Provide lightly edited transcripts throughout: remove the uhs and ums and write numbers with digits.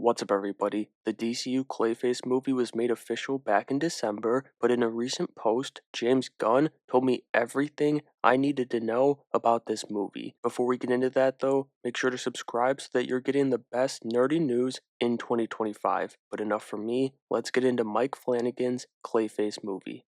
What's up, everybody? The DCU Clayface movie was made official back in December, but in a recent post, James Gunn told me everything I needed to know about this movie. Before we get into that, though, make sure to subscribe so that you're getting the best nerdy news in 2025. But enough from me, let's get into Mike Flanagan's Clayface movie.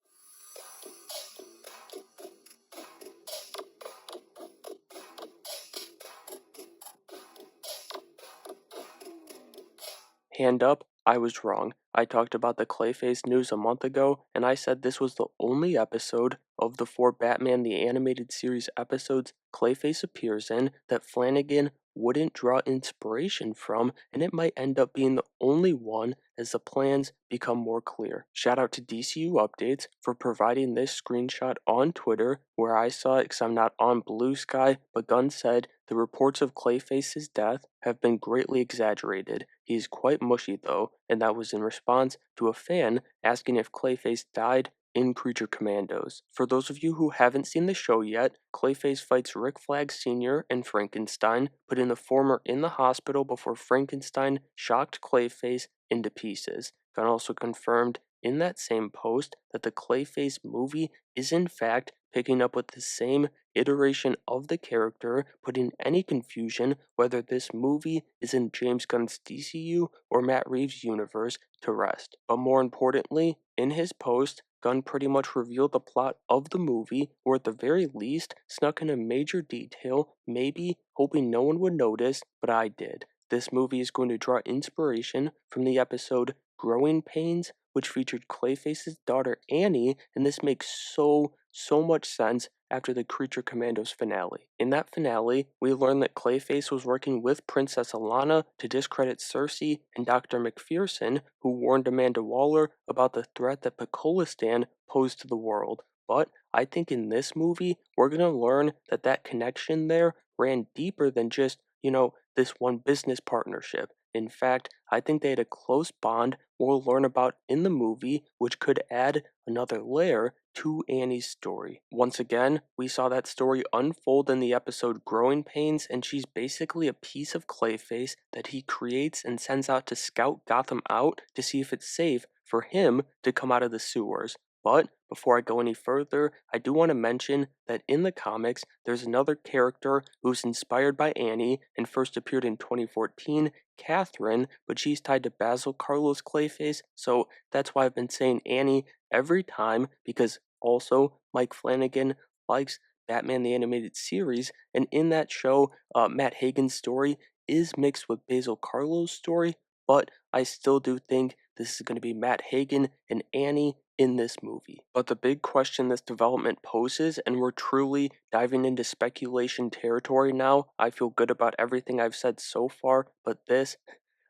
Hand up, I was wrong. I talked about the Clayface news a month ago, and I said this was the only episode of the 4 Batman the Animated Series episodes Clayface appears in that Flanagan wouldn't draw inspiration from, and it might end up being the only one as the plans become more clear. Shout out to DCU Updates for providing this screenshot on Twitter where I saw it because I'm not on Blue Sky, but Gunn said the reports of Clayface's death have been greatly exaggerated. He is quite mushy though, and that was in response to a fan asking if Clayface died in Creature Commandos. For those of you who haven't seen the show yet, Clayface fights Rick Flag Sr. and Frankenstein, putting the former in the hospital before Frankenstein shocked Clayface into pieces. Gunn also confirmed in that same post that the Clayface movie is in fact picking up with the same iteration of the character, putting any confusion whether this movie is in James Gunn's DCU or Matt Reeves' universe to rest. But more importantly, in his post, Gunn pretty much revealed the plot of the movie, or at the very least, snuck in a major detail, maybe hoping no one would notice, but I did. This movie is going to draw inspiration from the episode Growing Pains, which featured Clayface's daughter Annie, and this makes so much sense after the Creature Commandos finale. In that finale, we learn that Clayface was working with Princess Alana to discredit Cersei and Dr. McPherson, who warned Amanda Waller about the threat that Picolistan posed to the world. But I think in this movie, we're going to learn that that connection there ran deeper than just, this one business partnership. In fact, I think they had a close bond we'll learn about in the movie, which could add another layer to Annie's story. Once again, we saw that story unfold in the episode Growing Pains, and she's basically a piece of Clayface that he creates and sends out to scout Gotham out to see if it's safe for him to come out of the sewers. But before I go any further, I do want to mention that in the comics, there's another character who's inspired by Annie and first appeared in 2014, Catherine, but she's tied to Basil Carlos Clayface, so that's why I've been saying Annie every time, because also Mike Flanagan likes Batman the Animated Series, and in that show, Matt Hagen's story is mixed with Basil Carlos' story, but I still do think this is going to be Matt Hagen and Annie in this movie. But the big question this development poses, and we're truly diving into speculation territory now, I feel good about everything I've said so far, but this,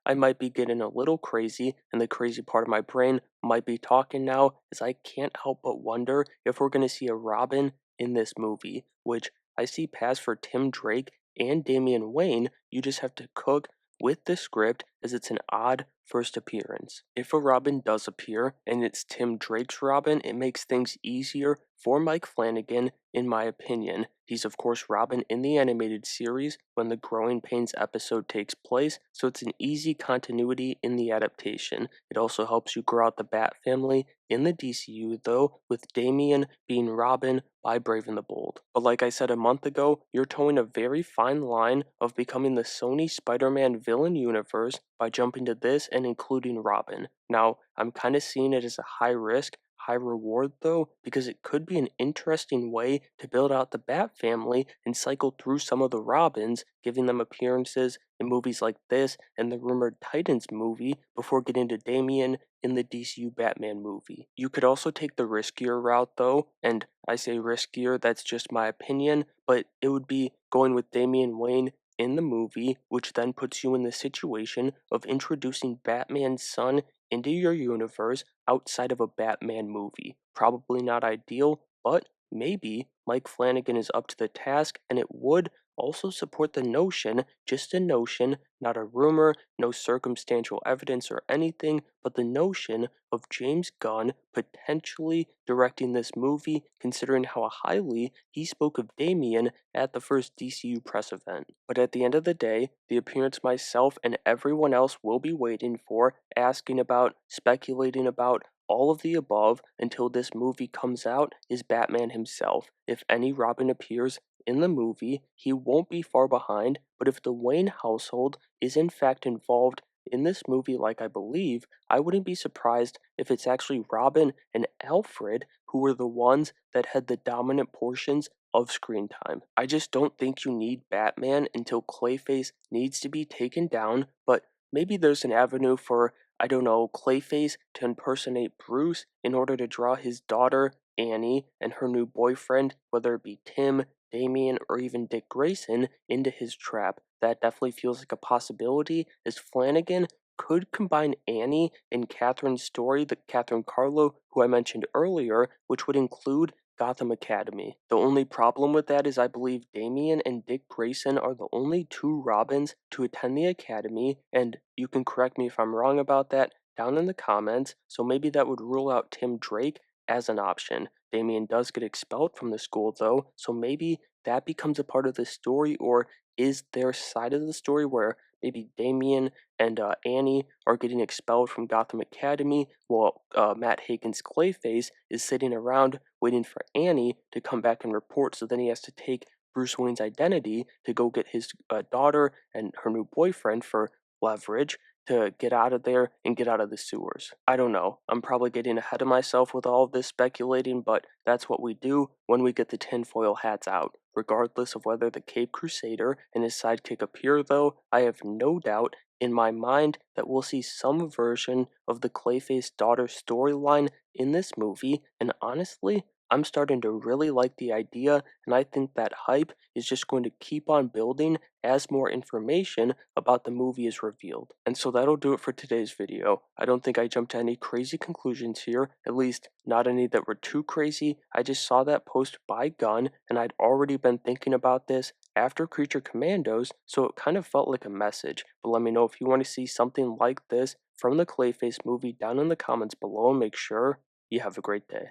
I might be getting a little crazy, and the crazy part of my brain might be talking now, as I can't help but wonder if we're going to see a Robin in this movie, which I see passed for Tim Drake and Damian Wayne. You just have to cook with the script, as it's an odd first appearance. If a Robin does appear, and it's Tim Drake's Robin, it makes things easier for Mike Flanagan, in my opinion. He's of course Robin in the animated series when the Growing Pains episode takes place, so it's an easy continuity in the adaptation. It also helps you grow out the Bat family in the DCU though, with Damian being Robin by Brave and the Bold. But like I said a month ago, you're towing a very fine line of becoming the Sony Spider-Man villain universe by jumping to this and including Robin. Now, I'm kind of seeing it as a high risk, high reward though, because it could be an interesting way to build out the Bat family and cycle through some of the Robins, giving them appearances in movies like this and the rumored Titans movie before getting to Damian in the DCU Batman movie. You could also take the riskier route though, and I say riskier, that's just my opinion, but it would be going with Damian Wayne in the movie, which then puts you in the situation of introducing Batman's son into your universe outside of a Batman movie. Probably not ideal, but maybe Mike Flanagan is up to the task, and it would also support the notion, just a notion, not a rumor, no circumstantial evidence or anything, but the notion of James Gunn potentially directing this movie, considering how highly he spoke of Damien at the first DCU press event. But at the end of the day, the appearance myself and everyone else will be waiting for, asking about, speculating about, all of the above until this movie comes out is Batman himself. If any Robin appears in the movie, he won't be far behind, but if the Wayne household is in fact involved in this movie, like I believe, I wouldn't be surprised if it's actually Robin and Alfred who were the ones that had the dominant portions of screen time. I just don't think you need Batman until Clayface needs to be taken down, but maybe there's an avenue for, I don't know, Clayface to impersonate Bruce in order to draw his daughter, Annie, and her new boyfriend, whether it be Tim, Damien, or even Dick Grayson, into his trap. That definitely feels like a possibility, as Flanagan could combine Annie and Catherine's story, the Catherine Carlo, who I mentioned earlier, which would include Gotham Academy. The only problem with that is I believe Damien and Dick Grayson are the only two Robins to attend the Academy, and you can correct me if I'm wrong about that down in the comments, so maybe that would rule out Tim Drake as an option. Damien does get expelled from the school though, so maybe that becomes a part of the story, or is their side of the story where maybe Damien and Annie are getting expelled from Gotham Academy while Matt Hagen's Clayface is sitting around waiting for Annie to come back and report, so then he has to take Bruce Wayne's identity to go get his daughter and her new boyfriend for leverage to get out of there and get out of the sewers. I don't know. I'm probably getting ahead of myself with all of this speculating, but that's what we do when we get the tinfoil hats out. Regardless of whether the Cape Crusader and his sidekick appear, though, I have no doubt in my mind that we'll see some version of the Clayface daughter storyline in this movie, and honestly, I'm starting to really like the idea, and I think that hype is just going to keep on building as more information about the movie is revealed. And so that'll do it for today's video. I don't think I jumped to any crazy conclusions here, at least not any that were too crazy. I just saw that post by Gunn, and I'd already been thinking about this after Creature Commandos, so it kind of felt like a message. But let me know if you want to see something like this from the Clayface movie down in the comments below, and make sure you have a great day.